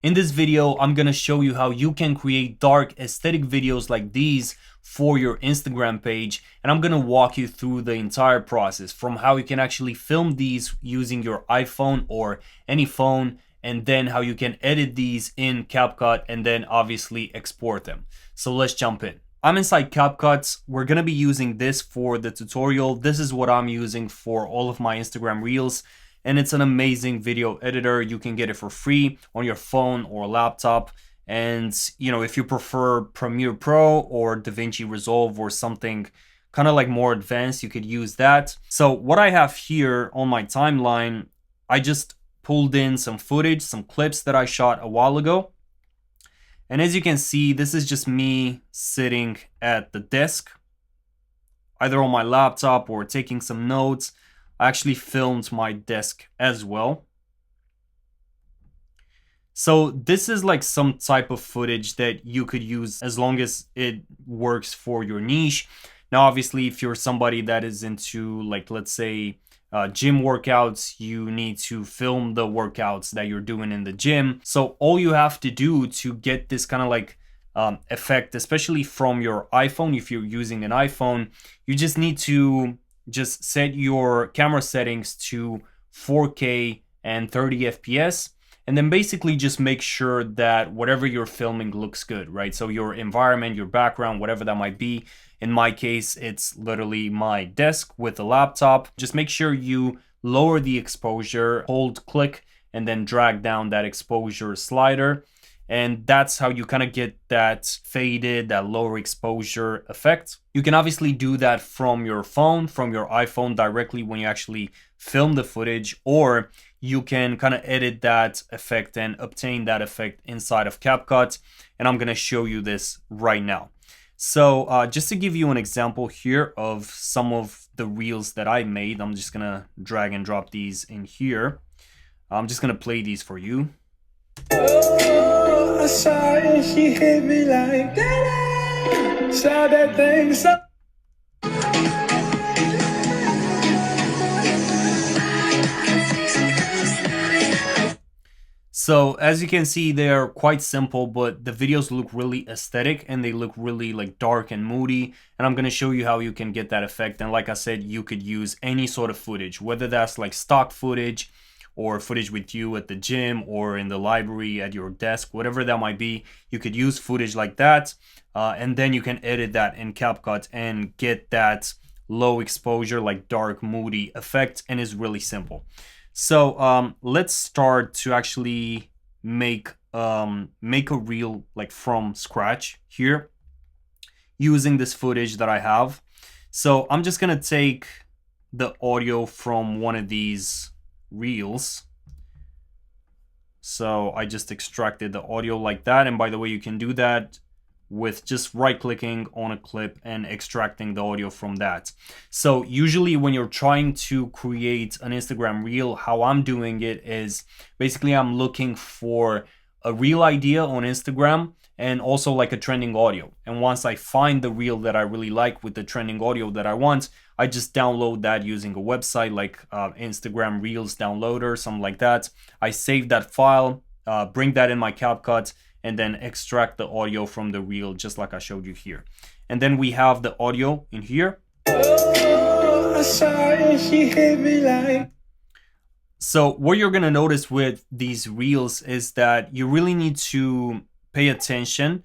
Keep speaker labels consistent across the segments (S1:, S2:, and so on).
S1: In this video, I'm gonna show you how you can create dark aesthetic videos like these for your Instagram page, and I'm gonna walk you through the entire process from how you can actually film these using your iPhone or any phone, and then how you can edit these in CapCut and then obviously export them. So let's jump in. I'm inside CapCut. We're gonna be using this for the tutorial. This is what I'm using for all of my Instagram reels, and it's an amazing video editor. You can get it for free on your phone or laptop. And if you prefer Premiere Pro or DaVinci Resolve or something kind of like more advanced, you could use that. So what I have here on my timeline, I just pulled in some footage, some clips that I shot a while ago. And as you can see, this is just me sitting at the desk, either on my laptop or taking some notes. I actually filmed my desk as well. So this is like some type of footage that you could use as long as it works for your niche. Now, obviously, if you're somebody that is into, like, let's say, gym workouts, you need to film the workouts that you're doing in the gym. So all you have to do to get this kind of like effect, especially from your iPhone, if you're using an iPhone, you just need to just set your camera settings to 4K and 30 FPS. And then basically just make sure that whatever you're filming looks good, right? So your environment, your background, whatever that might be. In my case, it's literally my desk with a laptop. Just make sure you lower the exposure, hold click, and then drag down that exposure slider. And that's how you kind of get that faded, that lower exposure effect. You can obviously do that from your phone, from your iPhone directly when you actually film the footage, or you can kind of edit that effect and obtain that effect inside of CapCut. And I'm going to show you this right now. So just to give you an example here of some of the reels that I made, I'm just going to drag and drop these in here. I'm just going to play these for you. Oh, I saw it, she hit me like that. Saw that thing so. So as you can see, they're quite simple, but the videos look really aesthetic and they look really like dark and moody. And I'm going to show you how you can get that effect. And like I said, you could use any sort of footage, whether that's like stock footage or footage with you at the gym or in the library at your desk, whatever that might be. You could use footage like that. And then you can edit that in CapCut and get that low exposure, like dark, moody effect. And it's really simple. So let's start to actually make a reel like from scratch here using this footage that I have. So I'm just gonna take the audio from one of these reels. So I just extracted the audio like that, and by the way, you can do that with just right-clicking on a clip and extracting the audio from that. So usually when you're trying to create an Instagram reel, how I'm doing it is basically I'm looking for a reel idea on Instagram and also like a trending audio. And once I find the reel that I really like with the trending audio that I want, I just download that using a website like Instagram Reels Downloader, something like that. I save that file, bring that in my CapCut, and then extract the audio from the reel just like I showed you here. And then we have the audio in here. Oh, I saw it, she hit me like. So what you're gonna notice with these reels is that you really need to pay attention.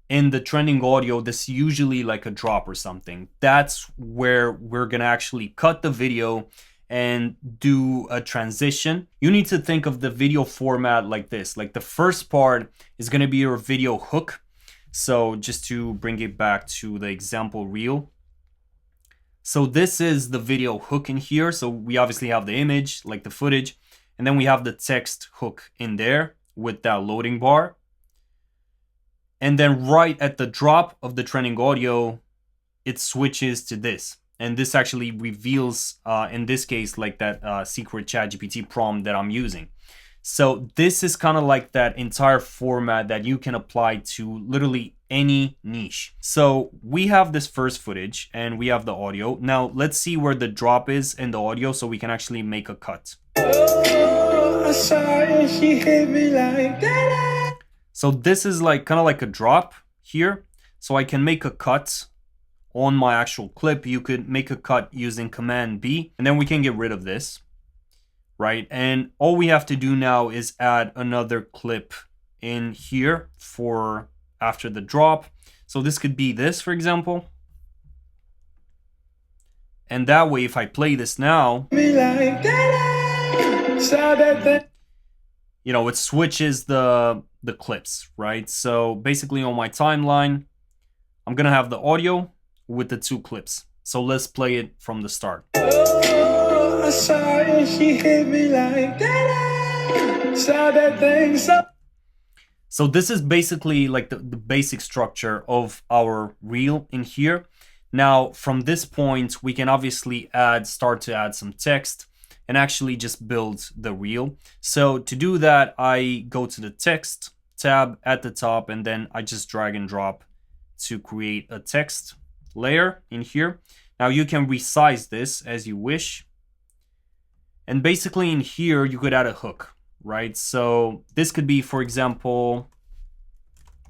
S1: In the trending audio, this usually like a drop or something. That's where we're gonna actually cut the video and do a transition. You need to think of the video format like this. Like the first part is going to be your video hook. So just to bring it back to the example reel. So this is the video hook in here. So we obviously have the image, like the footage, and then we have the text hook in there with that loading bar. And then right at the drop of the trending audio, it switches to this. And this actually reveals, in this case, like that secret ChatGPT prompt that I'm using. So this is kind of like that entire format that you can apply to literally any niche. So we have this first footage and we have the audio. Now let's see where the drop is in the audio so we can actually make a cut. Oh, I saw it, she hit me like that. So this is like kind of like a drop here. So I can make a cut on my actual clip. You could make a cut using Command B, and then we can get rid of this, right? And all we have to do now is add another clip in here for after the drop. So this could be this, for example. And that way, if I play this now, you know, it switches the clips, right? So basically on my timeline, I'm gonna have the audio with the two clips. So let's play it from the start. Oh, I saw it, she hit me like that. Saw that thing. So this is basically like the basic structure of our reel in here. Now, from this point, we can obviously start to add some text and actually just build the reel. So to do that, I go to the text tab at the top, and then I just drag and drop to create a text layer in here. Now you can resize this as you wish. And basically in here, you could add a hook, right? So this could be, for example,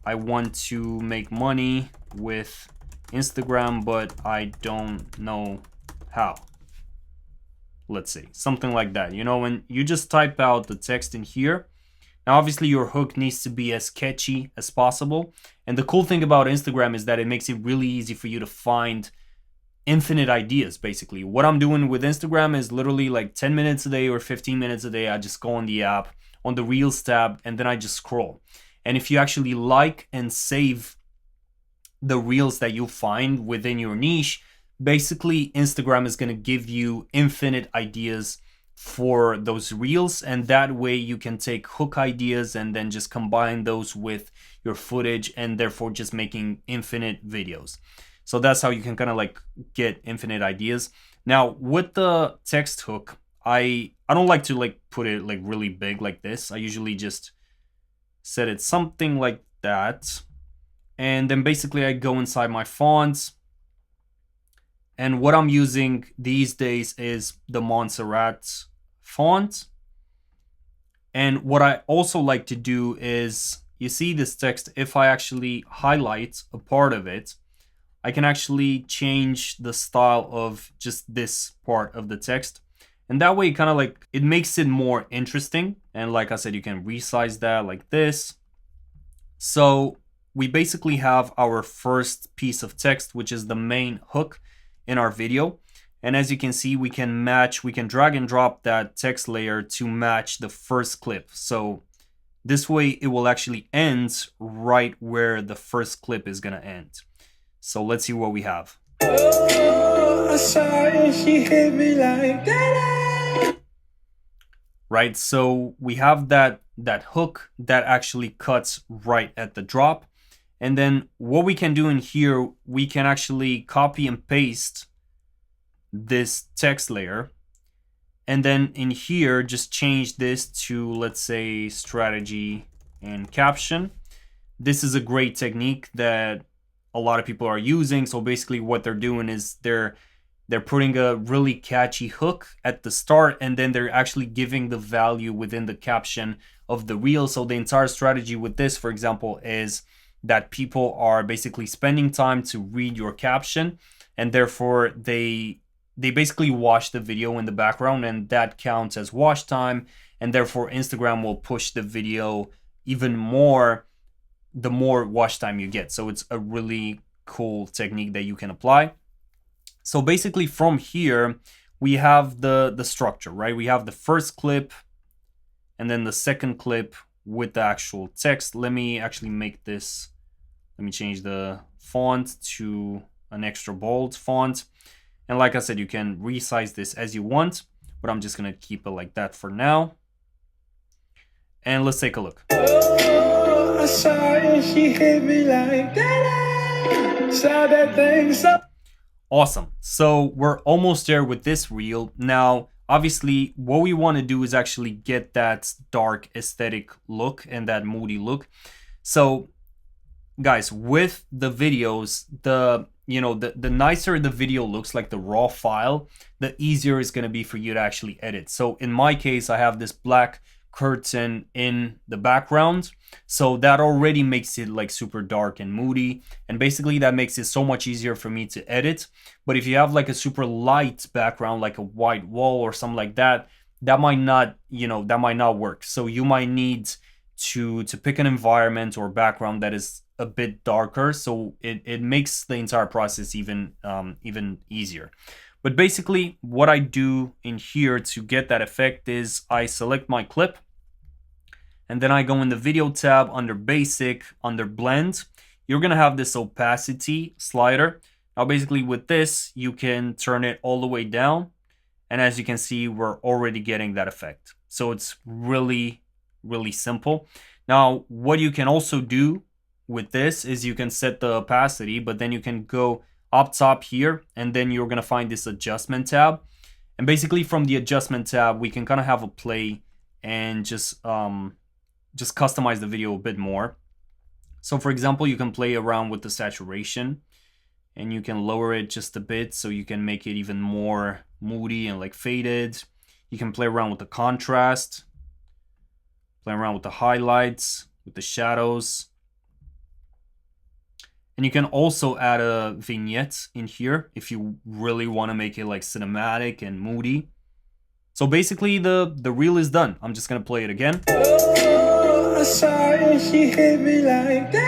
S1: I want to make money with Instagram, but I don't know how. Let's see, something like that. You know, when you just type out the text in here, now obviously your hook needs to be as catchy as possible. And the cool thing about Instagram is that it makes it really easy for you to find infinite ideas, basically. What I'm doing with Instagram is literally like 10 minutes a day or 15 minutes a day. I just go on the app, on the Reels tab, and then I just scroll. And if you actually like and save the reels that you find within your niche, basically Instagram is going to give you infinite ideas for those reels, and that way you can take hook ideas and then just combine those with your footage, and therefore just making infinite videos. So that's how you can kind of like get infinite ideas. Now with the text hook, I don't like to like put it like really big like this. I usually just set it something like that. And then basically I go inside my fonts. And what I'm using these days is the Montserrat font. And what I also like to do is, you see this text, if I actually highlight a part of it, I can actually change the style of just this part of the text. And that way kind of like, it makes it more interesting. And like I said, you can resize that like this. So we basically have our first piece of text, which is the main hook in our video. And as you can see, we can drag and drop that text layer to match the first clip. So this way it will actually end right where the first clip is gonna end. So let's see what we have. Oh, I saw it, she hit me like that. Right, so we have that hook that actually cuts right at the drop. And then what we can do in here, we can actually copy and paste this text layer. And then in here, just change this to, let's say, strategy and caption. This is a great technique that a lot of people are using. So basically what they're doing is they're putting a really catchy hook at the start, and then they're actually giving the value within the caption of the reel. So the entire strategy with this, for example, is that people are basically spending time to read your caption, and therefore they basically watch the video in the background, and that counts as watch time, and therefore Instagram will push the video even more the more watch time you get. So it's a really cool technique that you can apply. So basically from here, we have the structure, right? We have the first clip and then the second clip with the actual text. Let me actually make this, let me change the font to an extra bold font. And like I said, you can resize this as you want, but I'm just gonna keep it like that for now. And let's take a look. Oh, I saw it, she hit me like that. Saw that thing so. Awesome. So we're almost there with this reel. Now, obviously, what we want to do is actually get that dark aesthetic look and that moody look. So, guys, with the videos, the nicer the video looks, like the raw file, the easier it's going to be for you to actually edit. So in my case, I have this black curtain in the background. So that already makes it like super dark and moody. And basically that makes it so much easier for me to edit. But if you have like a super light background, like a white wall or something like that, that might not, that might not work. So you might need to pick an environment or background that is a bit darker, so it makes the entire process even easier. But basically what I do in here to get that effect is I select my clip, and then I go in the video tab under basic, under blend. You're gonna have this opacity slider. Now basically with this you can turn it all the way down, and as you can see we're already getting that effect. So it's really simple. Now what you can also do with this is you can set the opacity, but then you can go up top here, and then you're gonna find this adjustment tab. And basically from the adjustment tab, we can kind of have a play and just customize the video a bit more. So for example, you can play around with the saturation, and you can lower it just a bit so you can make it even more moody and like faded. You can play around with the contrast, play around with the highlights, with the shadows. And you can also add a vignette in here if you really want to make it like cinematic and moody. So basically the reel is done. I'm just going to play it again. Oh, sorry, she hit me like that.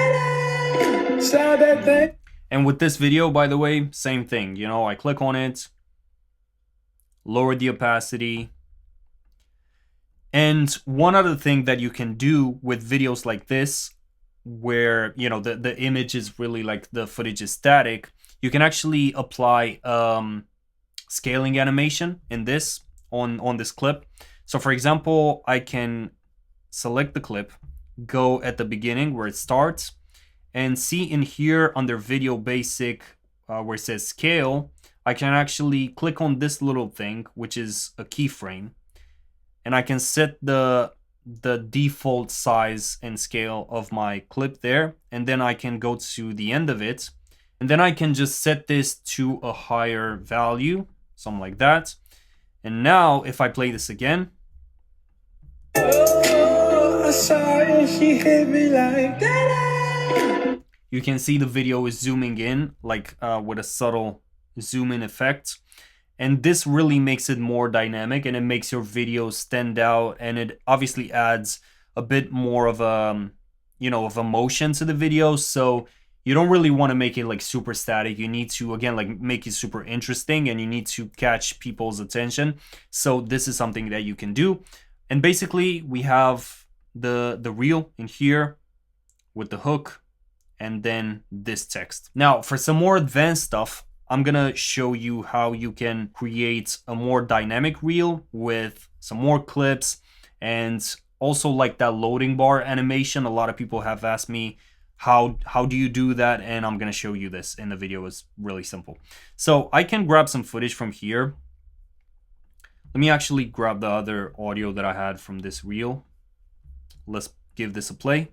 S1: And with this video, by the way, same thing. I click on it, lower the opacity. And one other thing that you can do with videos like this, where the image is really like the footage is static, you can actually apply scaling animation in this on this clip. So for example, I can select the clip, go at the beginning where it starts, and see in here under video basic where it says scale, I can actually click on this little thing, which is a keyframe, and I can set the default size and scale of my clip there, and then I can go to the end of it, and then I can just set this to a higher value, something like that. And now if I play this again, oh, sorry, she hit me like that. You can see the video is zooming in like with a subtle zoom in effect. And this really makes it more dynamic, and it makes your video stand out, and it obviously adds a bit more of a, of emotion to the video. So you don't really want to make it like super static. You need to, again, like make it super interesting, and you need to catch people's attention. So this is something that you can do. And basically we have the reel in here with the hook, and then this text. Now for some more advanced stuff, I'm gonna show you how you can create a more dynamic reel with some more clips, and also like that loading bar animation. A lot of people have asked me how do you do that, and I'm gonna show you this in the video. It's really simple. So I can grab some footage from here. Let me actually grab the other audio that I had from this reel. Let's give this a play.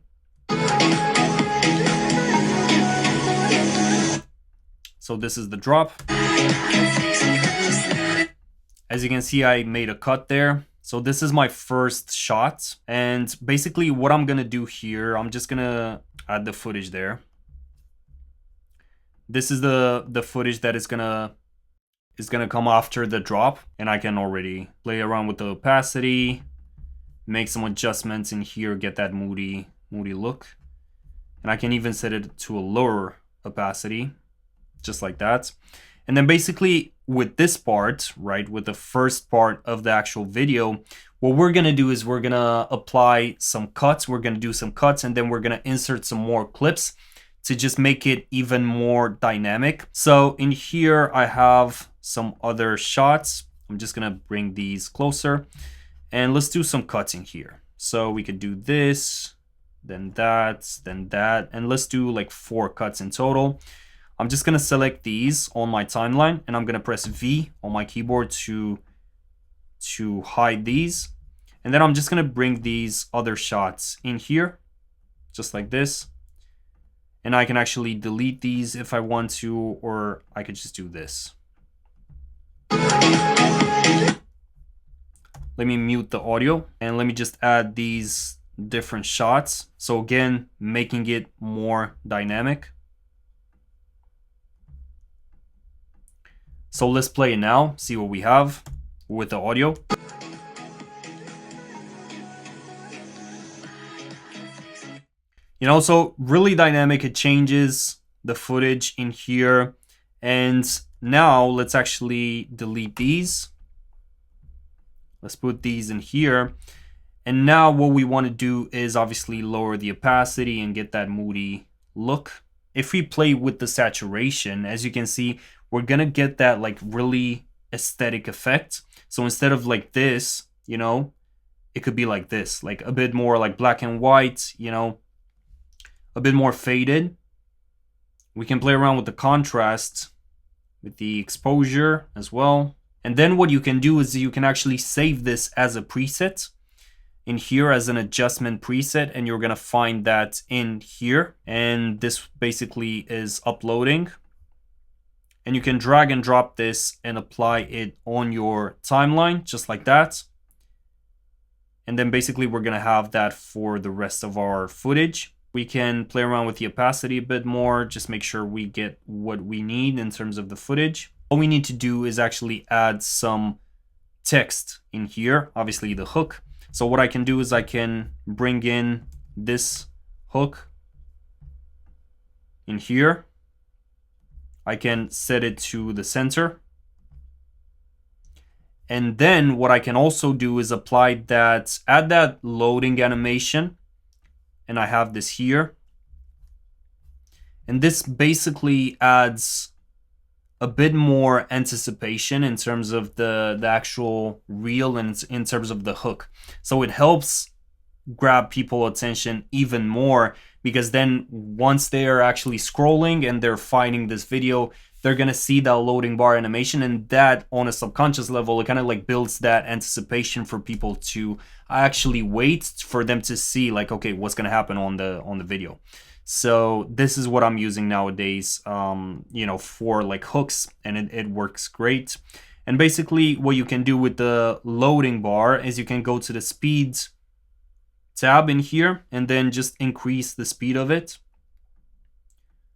S1: So this is the drop. As you can see, I made a cut there. So this is my first shot. And basically what I'm gonna do here, I'm just gonna add the footage there. This is the footage that is gonna come after the drop. And I can already play around with the opacity, make some adjustments in here, get that moody look. And I can even set it to a lower opacity, just like that. And then basically with this part, right, with the first part of the actual video, what we're gonna do is we're gonna apply some cuts. We're gonna do some cuts, and then we're gonna insert some more clips to just make it even more dynamic. So in here I have some other shots. I'm just gonna bring these closer, and let's do some cuts in here. So we could do this, then that, and let's do like 4 cuts in total. I'm just gonna select these on my timeline, and I'm gonna press V on my keyboard to hide these. And then I'm just gonna bring these other shots in here, just like this. And I can actually delete these if I want to, or I could just do this. let me mute the audio and let me just add these different shots. So again, making it more dynamic. So let's play it now, see what we have with the audio. You know, so really dynamic, it changes the footage in here. And now let's actually delete these. Let's put these in here. And now what we want to do is obviously lower the opacity and get that moody look. If we play with the saturation, as you can see, we're going to get that like really aesthetic effect. So instead of like this, you know, it could be like this, like a bit more like black and white, you know, a bit more faded. We can play around with the contrast, with the exposure as well. And then what you can do is you can actually save this as a preset in here as an adjustment preset, and you're gonna find that in here. And this basically is uploading. And you can drag and drop this and apply it on your timeline, just like that. And then basically we're gonna have that for the rest of our footage. We can play around with the opacity a bit more, just make sure we get what we need in terms of the footage. All we need to do is actually add some text in here, obviously the hook. So what I can do is I can bring in this hook in here. I can set it to the center. And then what I can also do is apply that, add that loading animation. And I have this here. And this basically adds a bit more anticipation in terms of the actual reel and in terms of the hook. So it helps grab people's attention even more, because then once they are actually scrolling and they're finding this video, they're gonna see that loading bar animation, and that on a subconscious level, it kind of like builds that anticipation for people to actually wait for them to see like, okay, what's gonna happen on the video. So this is what I'm using nowadays, you know, for like hooks, and it works great. And basically what you can do with the loading bar is you can go to the speed tab in here and then just increase the speed of it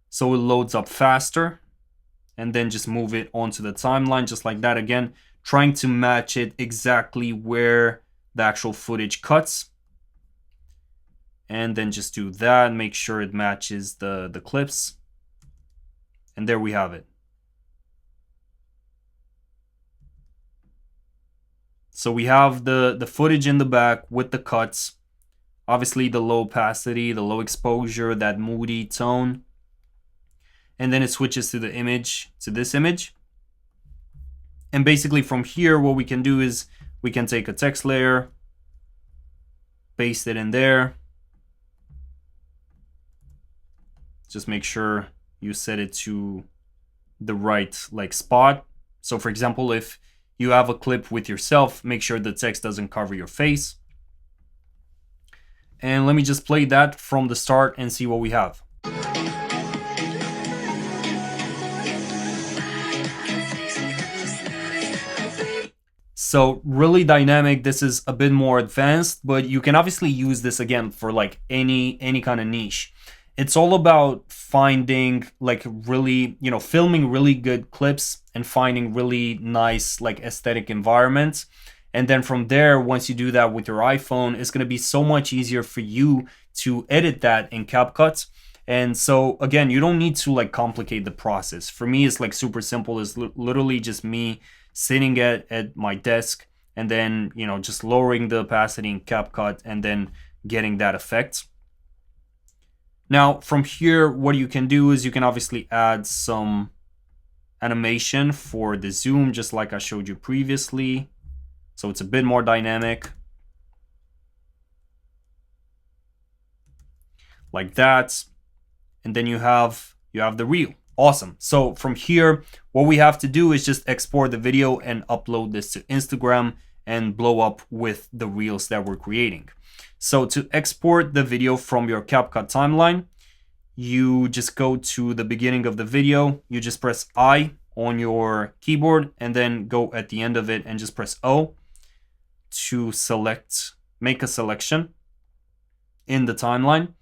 S1: so it loads up faster, and then just move it onto the timeline just like that. Again, trying to match it exactly where the actual footage cuts. And then just do that, make sure it matches the clips. And there we have it. So we have the footage in the back with the cuts. Obviously the low opacity, the low exposure, that moody tone. And then it switches to the image, to this image. And basically from here, what we can do is we can take a text layer, paste it in there. Just make sure you set it to the right like spot. So for example, if you have a clip with yourself, make sure the text doesn't cover your face. And let me just play that from the start and see what we have. So really dynamic. This is a bit more advanced, but you can obviously use this again for like any kind of niche. It's all about finding like really, you know, filming really good clips and finding really nice like aesthetic environments. And then from there, once you do that with your iPhone, it's going to be so much easier for you to edit that in CapCut. And so again, you don't need to like complicate the process. For me, it's like super simple. It's literally just me sitting at my desk and then, you know, just lowering the opacity in CapCut and then getting that effect. Now from here, what you can do is you can obviously add some animation for the zoom, just like I showed you previously. So it's a bit more dynamic. Like that. And then you have the reel. Awesome. So from here, what we have to do is just export the video and upload this to Instagram and blow up with the reels that we're creating. So to export the video from your CapCut timeline, you just go to the beginning of the video. You just press I on your keyboard and then go at the end of it and just press O. to make a selection in the timeline.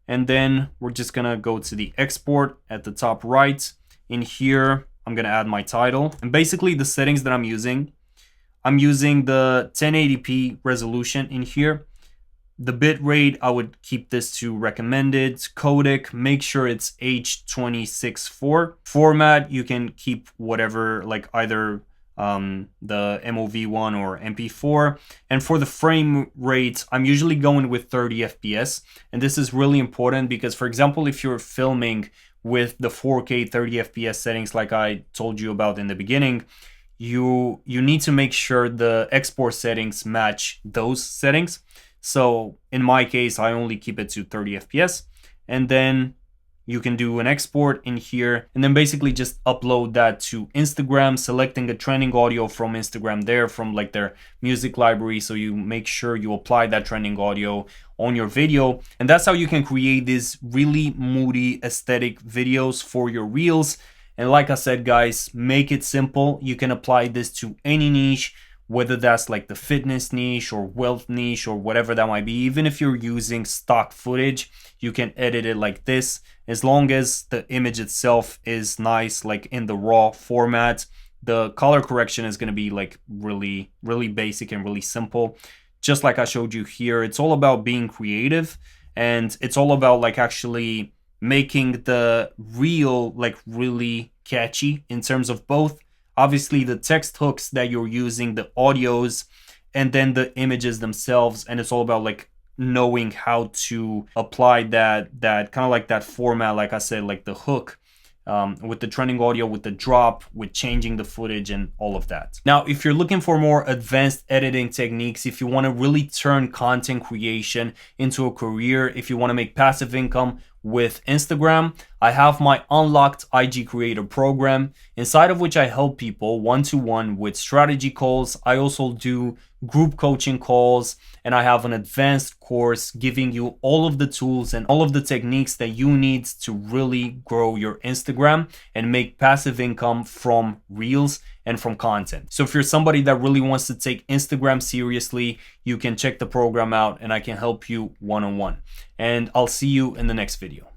S1: And then we're just gonna go to the export at the top right. In here, I'm gonna add my title. And basically the settings that I'm using the 1080p resolution in here. The bitrate, I would keep this to recommended. Codec, make sure it's H.264. Format, you can keep whatever, like either the MOV1 or MP4. And for the frame rate, I'm usually going with 30 FPS. And this is really important because, for example, if you're filming with the 4K 30 FPS settings like I told you about in the beginning, you need to make sure the export settings match those settings. So in my case, I only keep it to 30 FPS, and then you can do an export in here and then basically just upload that to Instagram, selecting a trending audio from Instagram there, from like their music library. So you make sure you apply that trending audio on your video. And that's how you can create these really moody aesthetic videos for your reels. And like I said, guys, make it simple. You can apply this to any niche, whether that's like the fitness niche or wealth niche or whatever that might be. Even if you're using stock footage, you can edit it like this, as long as the image itself is nice, like in the raw format. The color correction is going to be like really basic and really simple, just like I showed you here. It's all about being creative, and it's all about like actually making the reel like really catchy in terms of both obviously the text hooks that you're using, the audios, and then the images themselves. And it's all about like knowing how to apply that kind of like that format, like I said, like the hook, with the trending audio, with the drop, with changing the footage and all of that. Now, if you're looking for more advanced editing techniques, if you want to really turn content creation into a career, if you want to make passive income with Instagram, I have my Unlocked IG Creator program, inside of which I help people one-to-one with strategy calls. I also do group coaching calls, and I have an advanced course giving you all of the tools and all of the techniques that you need to really grow your Instagram and make passive income from reels and from content. So if you're somebody that really wants to take Instagram seriously, you can check the program out and I can help you one-on-one. And I'll see you in the next video.